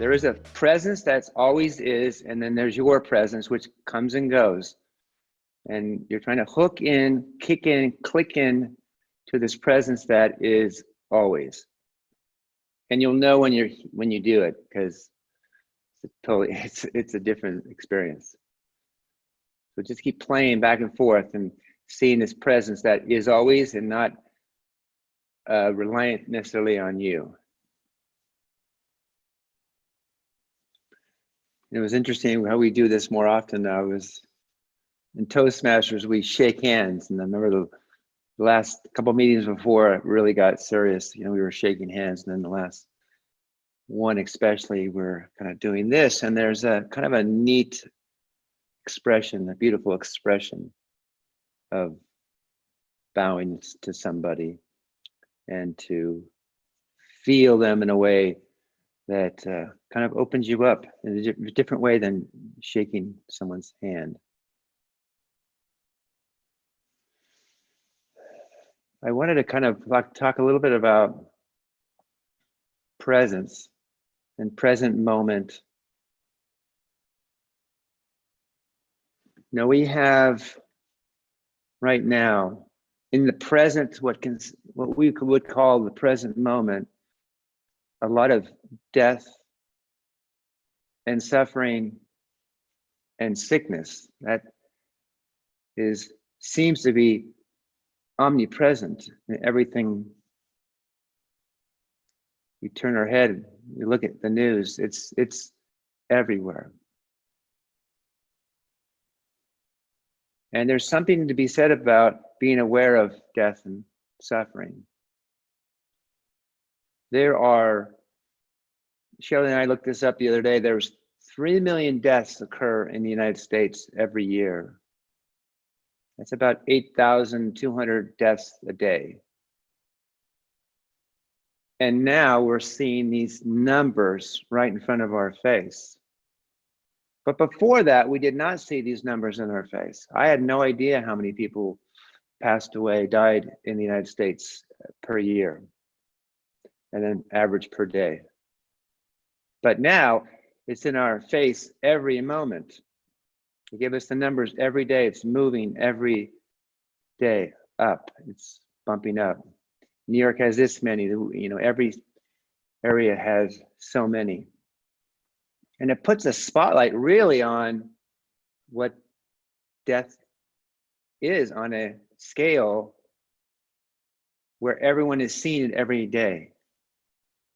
There is a presence that's always is, and then there's your presence, which comes and goes. And you're trying to hook in, kick in, click in to this presence that is always. And you'll know when you do it, because it's a different experience. So just keep playing back and forth and seeing this presence that is always and not reliant necessarily on you. It was interesting how we do this more often now. Was in Toastmasters, we shake hands. And I remember the last couple of meetings before it really got serious, we were shaking hands. And then the last one especially, we're kind of doing this. And there's a kind of a neat expression, a beautiful expression of bowing to somebody and to feel them in a way that kind of opens you up in a different way than shaking someone's hand. I wanted to kind of talk a little bit about presence and present moment. We have right now in the present, what we would call the present moment, a lot of death and suffering and sickness that seems to be omnipresent in everything. We turn our head, we look at the news, it's everywhere. And there's something to be said about being aware of death and suffering. Shelley and I looked this up the other day, there's 3 million deaths occur in the United States every year. That's about 8,200 deaths a day. And now we're seeing these numbers right in front of our face. But before that, we did not see these numbers in our face. I had no idea how many people passed away, died in the United States per year, and then average per day. But now it's in our face every moment. They give us the numbers every day. It's moving every day up. It's bumping up. New York has this many, every area has so many. And it puts a spotlight really on what death is on a scale where everyone is seeing it every day.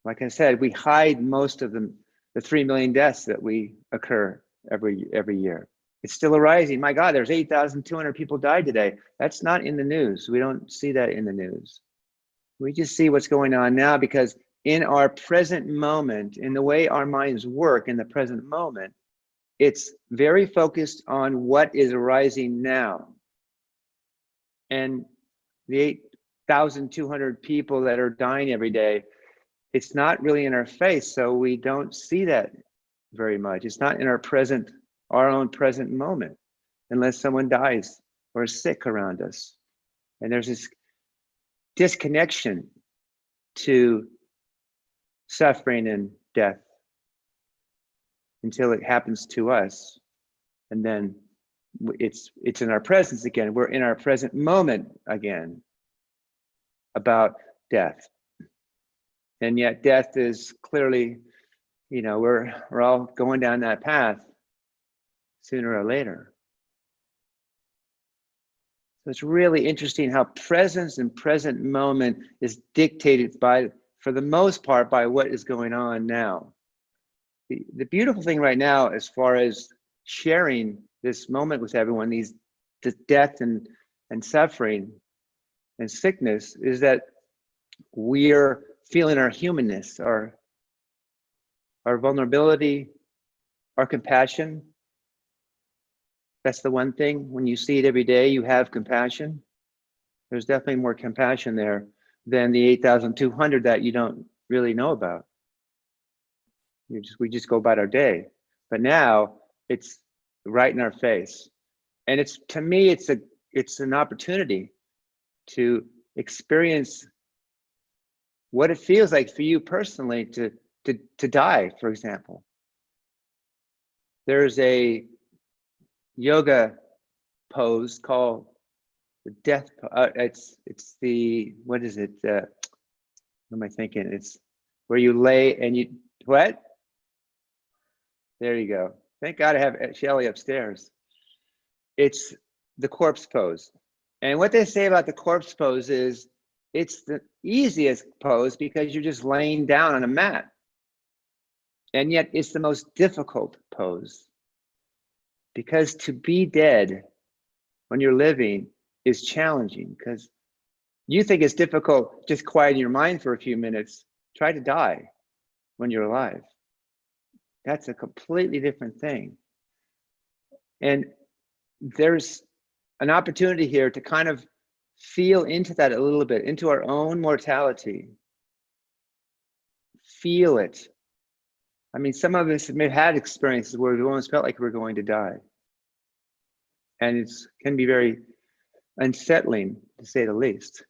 Like I said, we hide most of the 3 million deaths that we occur every year. It's still arising. My God, there's 8,200 people died today. That's not in the news. We don't see that in the news. We just see what's going on now because in our present moment, in the way our minds work in the present moment, it's very focused on what is arising now. And the 8,200 people that are dying every day, it's not really in our face, so we don't see that very much. It's not in our own present moment, unless someone dies or is sick around us. And there's this disconnection to suffering and death until it happens to us. And then it's in our presence again. We're in our present moment again about death. And yet death is clearly, we're all going down that path sooner or later. So it's really interesting how presence and present moment is dictated by, for the most part, by what is going on now. The beautiful thing right now, as far as sharing this moment with everyone, this death and suffering and sickness, is that we're feeling our humanness, our vulnerability, our compassion. That's the one thing. When you see it every day, you have compassion. There's definitely more compassion there than the 8,200 that you don't really know about. We just go about our day. But now it's right in our face. And to me, it's an opportunity to experience what it feels like for you personally to to die, for example. There's a yoga pose called the death. It's the, what is it? What am I thinking? It's where you lay and you, what? There you go. Thank God I have Shelly upstairs. It's the corpse pose. And what they say about the corpse pose is it's the easiest pose because you're just laying down on a mat. And yet it's the most difficult pose, because to be dead when you're living is challenging, because you think it's difficult just quieting your mind for a few minutes. Try to die when you're alive. That's a completely different thing. And there's an opportunity here to kind of feel into that a little bit, into our own mortality. Feel it. I mean, some of us may have had experiences where we almost felt like we're going to die. And it can be very unsettling, to say the least.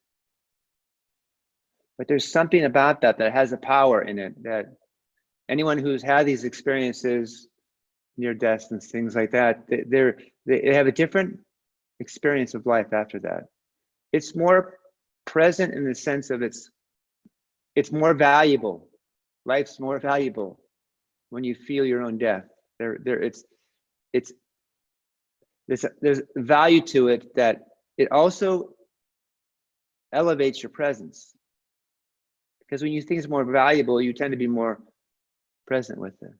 But there's something about that that has a power in it, that anyone who's had these experiences, near deaths and things like that, they have a different experience of life after that. It's more present in the sense of it's more valuable. Life's more valuable when you feel your own death. There's value to it, that it also elevates your presence. Because when you think it's more valuable, you tend to be more present with it.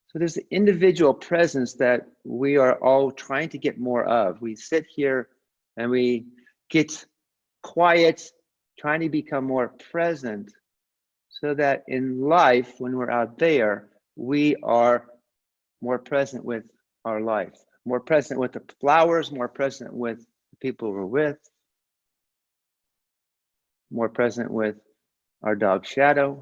So there's the individual presence that we are all trying to get more of. We sit here and we get quiet, trying to become more present, so that in life, when we're out there, we are more present with our life, more present with the flowers, more present with the people we're with, more present with our dog Shadow,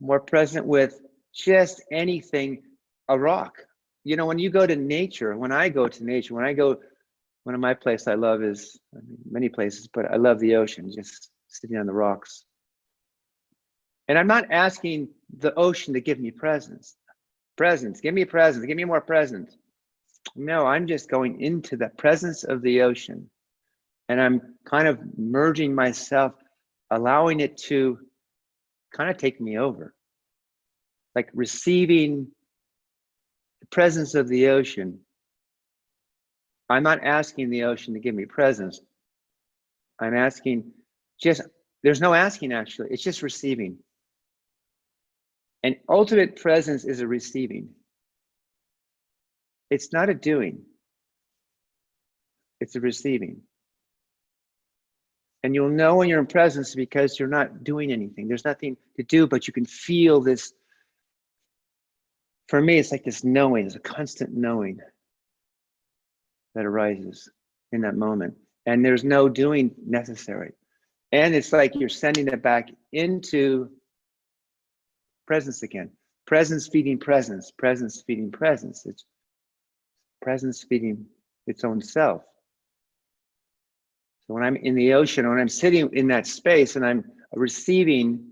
more present with just anything, a rock. You know, when you go to nature, when I go to nature, one of my places I love is, I mean, many places, but I love the ocean, just sitting on the rocks. And I'm not asking the ocean to give me presents. Give me presents, give me more presents. No, I'm just going into the presence of the ocean. And I'm kind of merging myself, allowing it to kind of take me over. Like receiving the presence of the ocean. I'm not asking the ocean to give me presents. I'm asking there's no asking actually, it's just receiving. And ultimate presence is a receiving. It's not a doing, it's a receiving. And you'll know when you're in presence because you're not doing anything. There's nothing to do, but you can feel this. For me, it's like this knowing, it's a constant knowing that arises in that moment. And there's no doing necessary. And it's like you're sending it back into presence again. Presence feeding presence, presence feeding presence. It's presence feeding its own self. So when I'm in the ocean, when I'm sitting in that space and I'm receiving,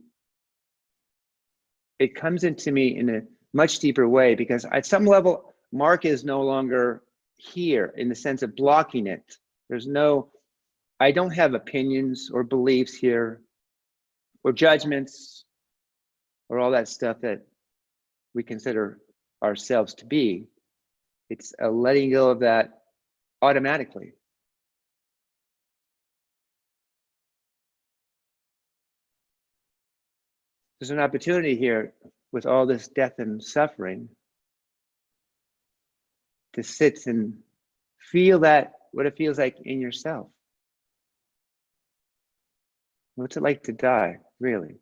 it comes into me in a much deeper way, because at some level, Mark is no longer here in the sense of blocking it. I don't have opinions or beliefs here, or judgments, or all that stuff that we consider ourselves to be. It's a letting go of that automatically. There's an opportunity here with all this death and suffering to sit and feel that, what it feels like in yourself. What's it like to die, really?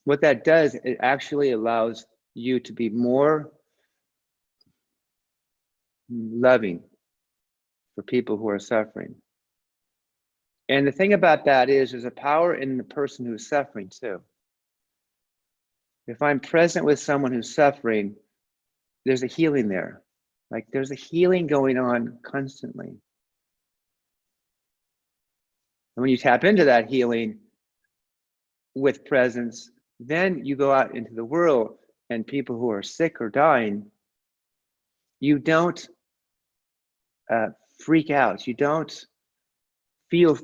What that does, it actually allows you to be more loving for people who are suffering. And the thing about that is there's a power in the person who's suffering too. If I'm present with someone who's suffering, there's a healing there. Like there's a healing going on constantly. And when you tap into that healing with presence, then you go out into the world and people who are sick or dying, you don't freak out. You don't feel,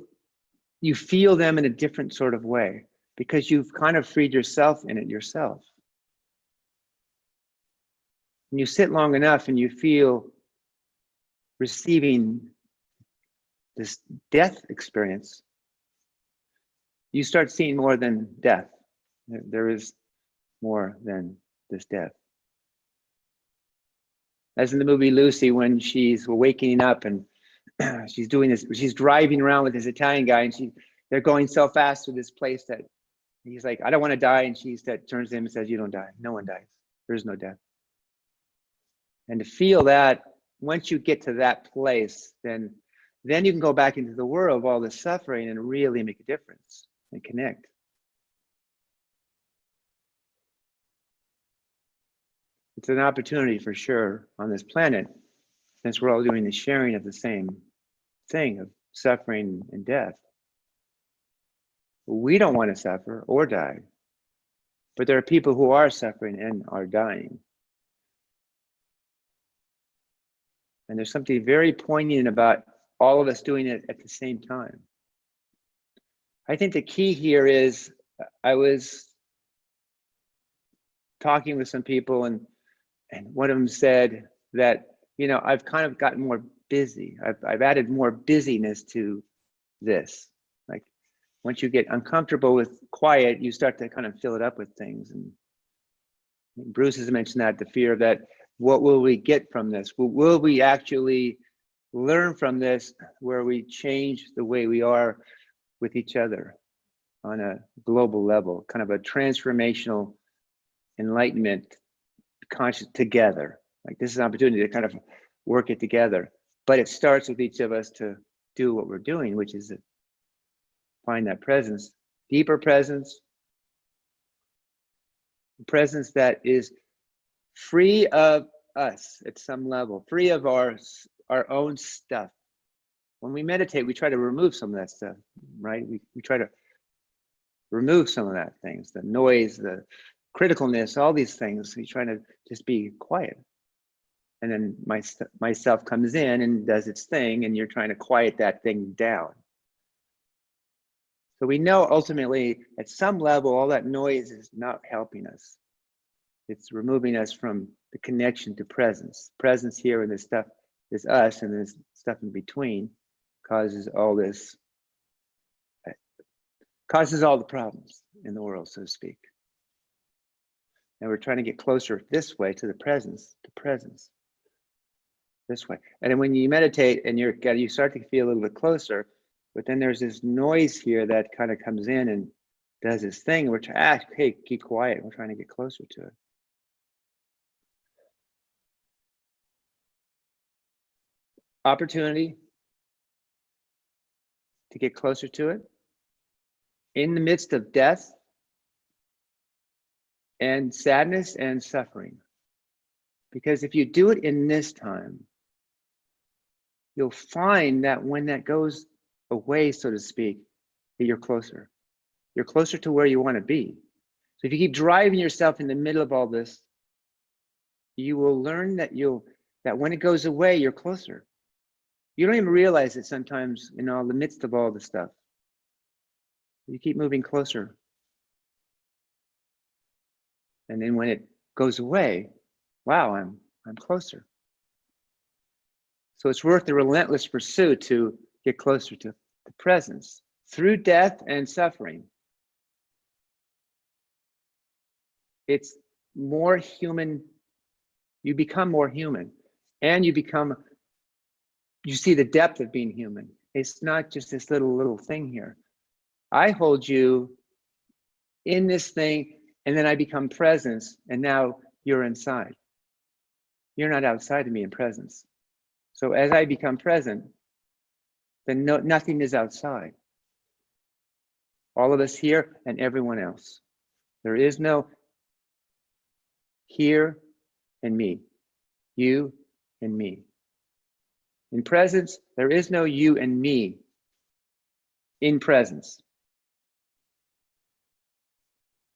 you feel them in a different sort of way because you've kind of freed yourself in it yourself. And you sit long enough and you feel receiving this death experience, you start seeing more than death. There is more than this death. As in the movie Lucy, when she's waking up and she's doing this, she's driving around with this Italian guy, and they're going so fast to this place that he's like, I don't want to die. And she turns to him and says, you don't die. No one dies. There's no death. And to feel that, once you get to that place, then you can go back into the world of all the suffering and really make a difference and connect. It's an opportunity for sure on this planet, since we're all doing the sharing of the same thing of suffering and death. We don't want to suffer or die, but there are people who are suffering and are dying. And there's something very poignant about all of us doing it at the same time. I think the key here is, I was talking with some people and one of them said that, you know, I've kind of gotten more busy. I've added more busyness to this. Like once you get uncomfortable with quiet, you start to kind of fill it up with things. And Bruce has mentioned that, the fear of that, what will we get from this? Will we actually learn from this where we change the way we are with each other on a global level, kind of a transformational enlightenment conscious together. Like this is an opportunity to kind of work it together, but it starts with each of us to do what we're doing, which is to find that presence, deeper presence, presence that is free of us at some level, free of our own stuff. When we meditate, we try to remove some of that stuff, right? We try to remove some of that things, the noise, the criticalness, all these things. We try to just be quiet. And then myself comes in and does its thing, and you're trying to quiet that thing down. So we know ultimately at some level, all that noise is not helping us. It's removing us from the connection to presence. Presence here and this stuff is us, and this stuff in between causes all this, causes all the problems in the world, so to speak. And we're trying to get closer this way to the presence, this way. And then when you meditate and you start to feel a little bit closer, but then there's this noise here that kind of comes in and does this thing, which, hey, keep quiet. We're trying to get closer to it. Opportunity to get closer to it in the midst of death and sadness and suffering. Because if you do it in this time, you'll find that when that goes away, so to speak, that you're closer. You're closer to where you want to be. So if you keep driving yourself in the middle of all this, you will learn that that when it goes away, you're closer. You don't even realize it sometimes in all the midst of all the stuff. You keep moving closer. And then when it goes away, wow, I'm closer. So it's worth the relentless pursuit to get closer to the presence through death and suffering. It's more human. You become more human, and you see the depth of being human. It's not just this little thing here. I hold you in this thing, and then I become presence, and now you're inside. You're not outside of me in presence. So as I become present, then nothing is outside. All of us here and everyone else. There is no here and me, you and me. In presence, there is no you and me in presence,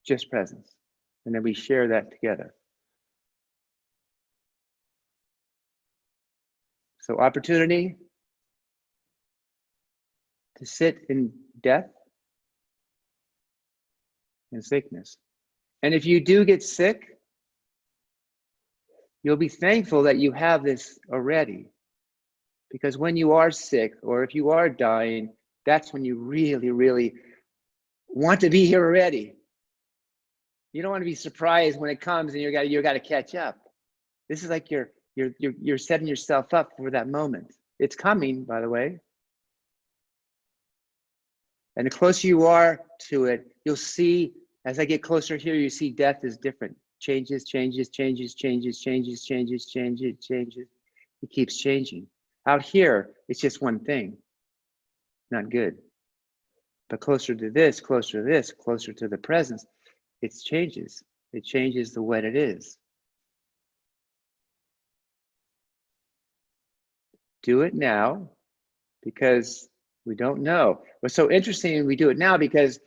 just presence. And then we share that together. So opportunity to sit in death and sickness. And if you do get sick, you'll be thankful that you have this already. Because when you are sick, or if you are dying, that's when you really, really want to be here already. You don't want to be surprised when it comes and you got to catch up. This is like you're setting yourself up for that moment. It's coming, by the way. And the closer you are to it, you'll see, as I get closer here, you see death is different. Changes, changes, changes, changes, changes, changes, changes, changes. It keeps changing. Out here, it's just one thing. Not good. But closer to this, closer to this, closer to the presence, it changes. It changes the what it is. Do it now, because we don't know. What's so interesting, we do it now because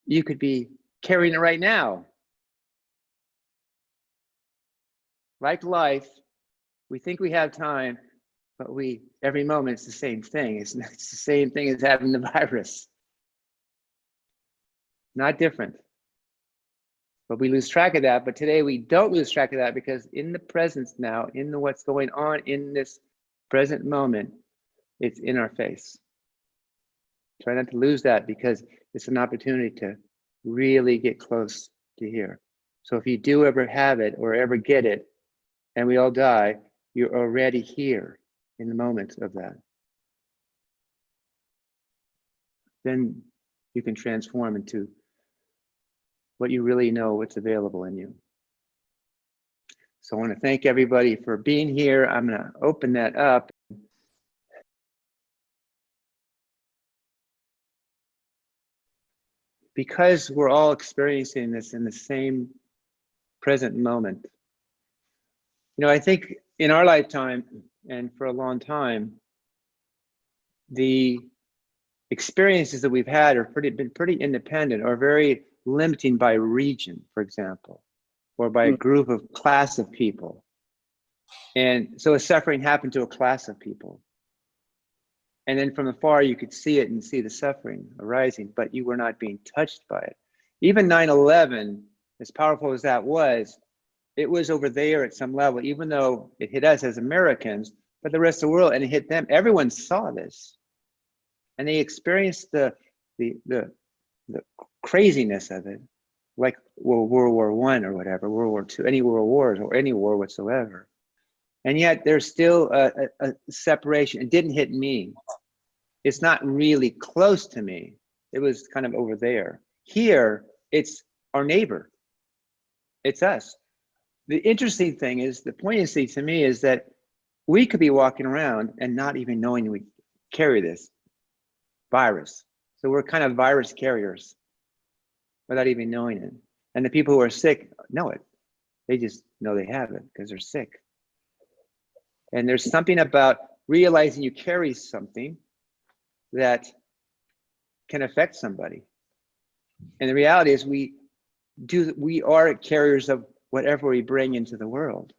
you could be carrying it right now. Like life, we think we have time, but every moment it's the same thing. It's the same thing as having the virus. Not different. But we lose track of that. But today we don't lose track of that, because in the presence now, in the what's going on in this present moment, it's in our face. Try not to lose that, because it's an opportunity to really get close to here. So if you do ever have it or ever get it, and we all die, you're already here in the moment of that. Then you can transform into what you really know, what's available in you. So I want to thank everybody for being here. I'm going to open that up. Because we're all experiencing this in the same present moment. You know, I think in our lifetime and for a long time, the experiences that we've had are been pretty independent, or very limiting by region, for example, or by a group of class of people. And so a suffering happened to a class of people. And then from afar, you could see it and see the suffering arising, but you were not being touched by it. Even 9/11, as powerful as that was, it was over there at some level, even though it hit us as Americans, but the rest of the world, and it hit them. Everyone saw this. And they experienced the craziness of it, like World War I or whatever, World War II, any world wars or any war whatsoever. And yet there's still a separation. It didn't hit me. It's not really close to me. It was kind of over there. Here, it's our neighbor. It's us. The interesting thing is, the poignancy to me is that we could be walking around and not even knowing we carry this virus. So we're kind of virus carriers without even knowing it. And the people who are sick know it. They just know they have it because they're sick. And there's something about realizing you carry something that can affect somebody. And the reality is we are carriers of whatever we bring into the world.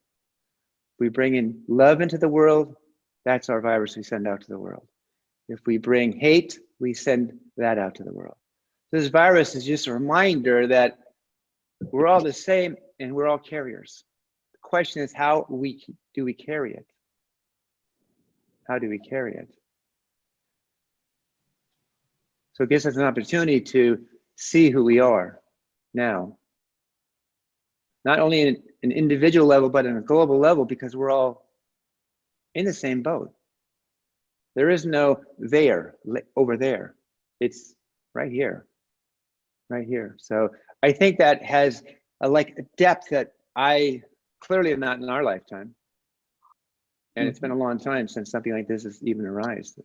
We bring in love into the world, that's our virus we send out to the world. If we bring hate, we send that out to the world. This virus is just a reminder that we're all the same and we're all carriers. The question is, how do we carry it? How do we carry it? So it gives us an opportunity to see who we are now. Not only in an individual level, but on a global level, because we're all in the same boat. There is no there, over there. It's right here, right here. So I think that has a depth that I clearly am not in our lifetime. And it's been a long time since something like this has even arisen.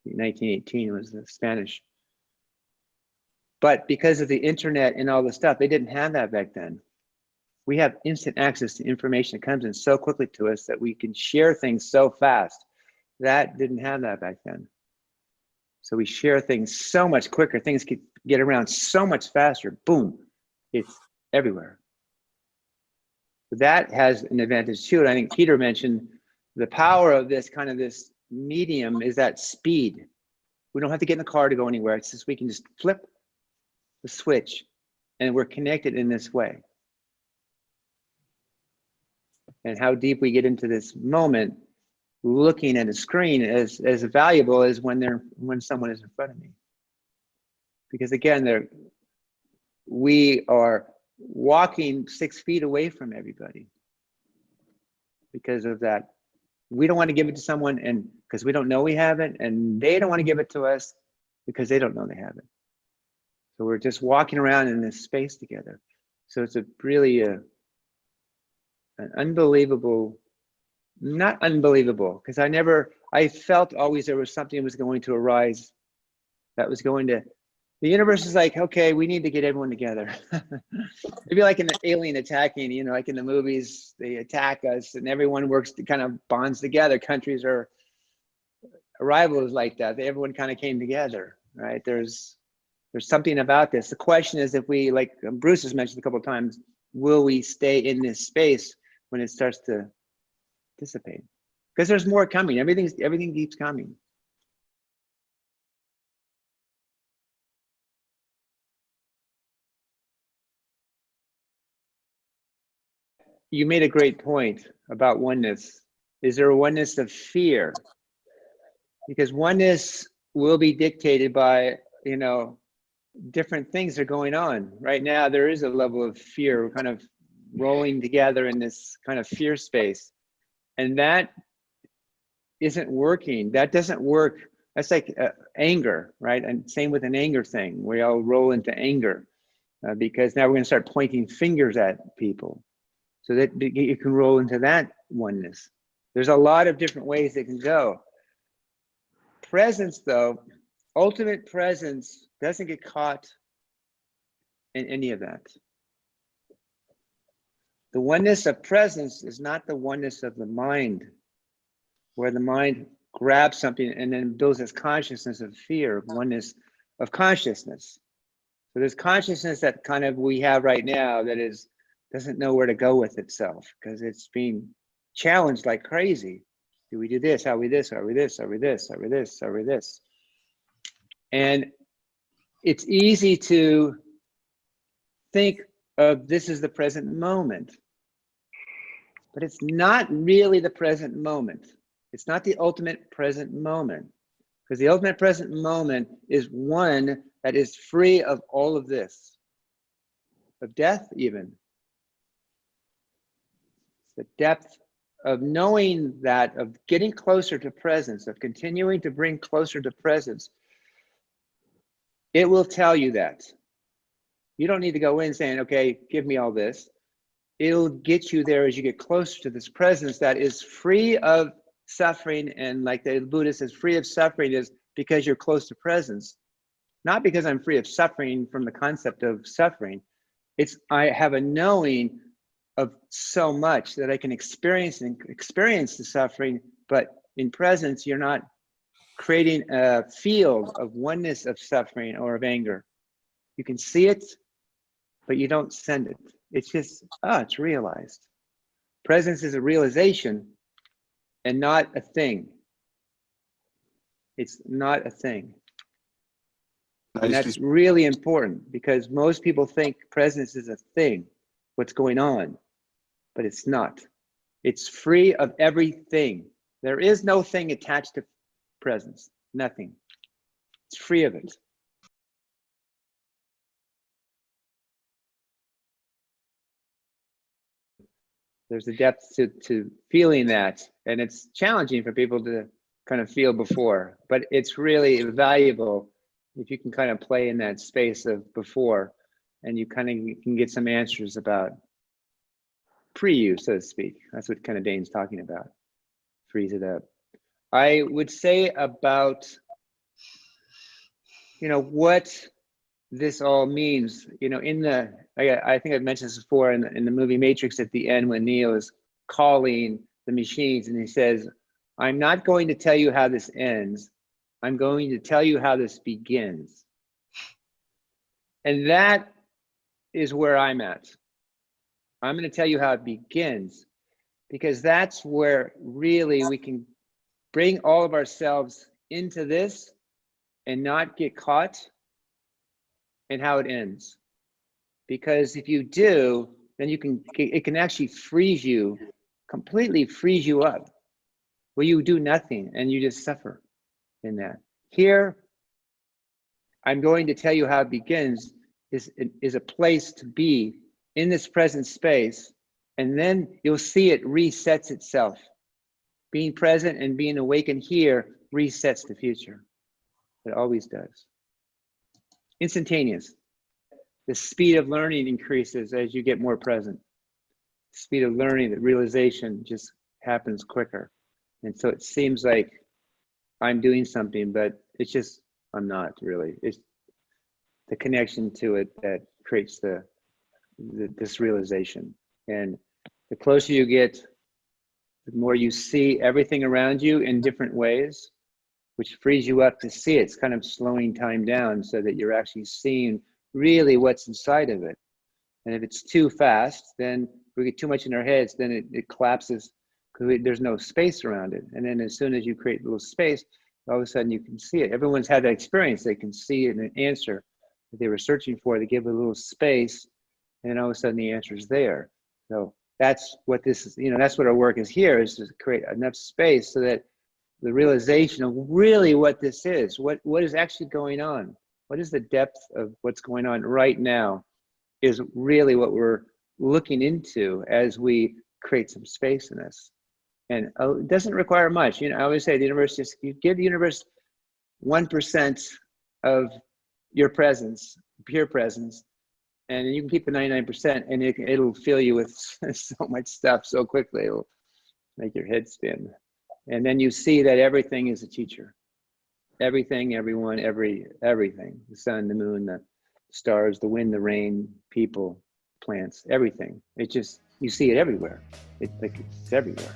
1918 was the Spanish. But because of the internet and all the stuff, they didn't have that back then. We have instant access to information that comes in so quickly to us that we can share things so fast. That didn't have that back then. So we share things so much quicker. Things can get around so much faster. Boom, it's everywhere. So that has an advantage too. And I think Peter mentioned the power of this kind of this medium is that speed. We don't have to get in the car to go anywhere. It's just we can just flip the switch and we're connected in this way. And how deep we get into this moment, looking at a screen is as valuable as when someone is in front of me. Because again, we are walking 6 feet away from everybody because of that. We don't want to give it to someone and because we don't know we have it, and they don't want to give it to us because they don't know they have it. So we're just walking around in this space together. So it's a really an unbelievable, not unbelievable, because I felt always there was something that was going to arise that was going to, the universe is like, okay, we need to get everyone together. Maybe like an alien attacking, you know, like in the movies, they attack us and everyone works to kind of bonds together. Countries are arrivals like that. Everyone kind of came together, right? There's something about this. The question is if we, like Bruce has mentioned a couple of times, will we stay in this space when it starts to dissipate? Because there's more coming. Everything keeps coming. You made a great point about oneness. Is there a oneness of fear? Because oneness will be dictated by, you know, different things are going on. Right now, there is a level of fear. We're kind of rolling together in this kind of fear space. And that isn't working. That doesn't work. That's like anger, right? And same with an anger thing. We all roll into anger because now we're going to start pointing fingers at people. So that you can roll into that oneness. There's a lot of different ways it can go. Presence, though, ultimate presence doesn't get caught in any of that. The oneness of presence is not the oneness of the mind, where the mind grabs something and then builds this consciousness of fear, oneness of consciousness. So there's consciousness that kind of we have right now that doesn't know where to go with itself because it's being challenged like crazy. Do we do this? Are we this? Are we this? Are we this? Are we this? Are we this? And it's easy to think of this as the present moment, but it's not really the present moment. It's not the ultimate present moment, because the ultimate present moment is one that is free of all of this, of death even. The depth of knowing that, of getting closer to presence, of continuing to bring closer to presence, it will tell you that. You don't need to go in saying, okay, give me all this. It'll get you there as you get closer to this presence that is free of suffering. And like the Buddha says, free of suffering is because you're close to presence. Not because I'm free of suffering from the concept of suffering. It's I have a knowing of so much that I can experience the suffering, but in presence, you're not creating a field of oneness of suffering or of anger. You can see it, but you don't send it. It's just, it's realized. Presence is a realization and not a thing. It's not a thing. And that's really important because most people think presence is a thing, what's going on, but it's not. It's free of everything. There is no thing attached to presence, nothing. It's free of it. There's a depth to feeling that, and it's challenging for people to kind of feel before, but it's really valuable if you can kind of play in that space of before, and you kind of can get some answers about pre-you, so to speak. That's what kind of Dane's talking about. Freeze it up. I would say about, you know, what this all means. You know, I think I've mentioned this before in the movie Matrix, at the end when Neo is calling the machines and he says, I'm not going to tell you how this ends. I'm going to tell you how this begins. And that is where I'm at. I'm going to tell you how it begins, because that's where really we can bring all of ourselves into this and not get caught in how it ends. Because if you do, then it can actually freeze you, completely freeze you up, where you do nothing and you just suffer in that. Here, I'm going to tell you how it begins is a place to be in this present space, and then you'll see it resets itself. Being present and being awakened here resets the future. It always does. Instantaneous. The speed of learning increases as you get more present. The speed of learning, the realization just happens quicker. And so it seems like I'm doing something, but it's just, I'm not really. It's the connection to it that creates this realization. And the closer you get, the more you see everything around you in different ways, which frees you up to see it. It's kind of slowing time down so that you're actually seeing really what's inside of it. And if it's too fast, then we get too much in our heads, then it collapses because there's no space around it. And then as soon as you create a little space, all of a sudden you can see it. Everyone's had that experience. They can see it in an answer that they were searching for. They give a little space, and then all of a sudden the answer is there. So that's what this is, that's what our work is here, is to create enough space so that the realization of really what this is, what is actually going on, what is the depth of what's going on right now, is really what we're looking into as we create some space in us. And it doesn't require much. I always say the universe, just you give the universe 1% of your presence, pure presence, and you can keep the 99%, and it'll fill you with so much stuff so quickly. It'll make your head spin. And then you see that everything is a teacher. Everything, everyone, everything. The sun, the moon, the stars, the wind, the rain, people, plants, everything. It just, you see it everywhere. It's everywhere.